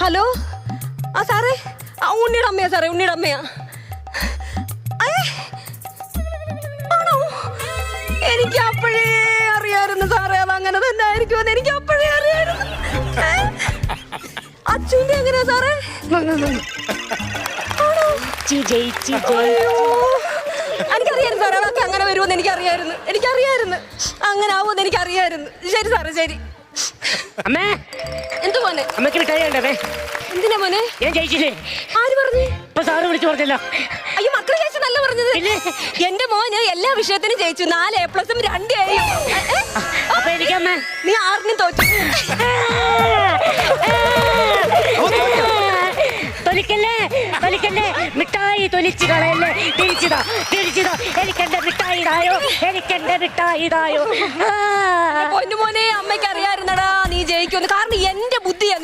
Hello ആ സാറേ, ഉണ്ണിയുടെ അമ്മയാ സാറേ, ഉണ്ണിയുടെ അമ്മയാ. ആണോ? എനിക്ക് അപ്പോഴേ അറിയായിരുന്നു സാറേ, അത് അങ്ങനെ തന്നെ ആയിരിക്കുമെന്ന് എനിക്ക് അപ്പോഴേ അറിയായിരുന്നു. അച്ഛൻ്റെ എങ്ങനെയാ സാറേ? എനിക്കറിയായിരുന്നു സാറേ, അതൊക്കെ അങ്ങനെ വരുമെന്ന് എനിക്കറിയായിരുന്നു, അങ്ങനെ ആവുമെന്ന് എനിക്കറിയായിരുന്നു. ശരി സാറേ, ശരി. അമ്മേ, എന്തു മോനെ? അമ്മക്ക് മിഠായി വേണ്ടേ? എന്തിനാ മോനെ? ഞാൻ ജയിച്ചില്ലേ? ആര് പറഞ്ഞു? ഇപ്പൊ സാറ് വിളിച്ചു പറഞ്ഞല്ലോ. അയ്യോ, മക്കളെ ജയിച്ചു നല്ല പറഞ്ഞത്. എന്റെ മോന് എല്ലാ വിഷയത്തിനും ജയിച്ചു, 4 A+, 2 A. അപ്പൊ എനിക്കമ്മ നീ 6നും തോറ്റു. തൊലിക്കല്ലേ മിഠായി തൊലിച്ചു കളയല്ലേ. തിരിച്ചിതാ എനിക്കെന്റെ മിഠായി തായോ. പൊന്നു മോനെ, അമ്മയ്ക്ക് അറിയായിരുന്നടാ നീ ജയിക്കുമെന്ന്. കാരണം എന്റെ ബുദ്ധിയാ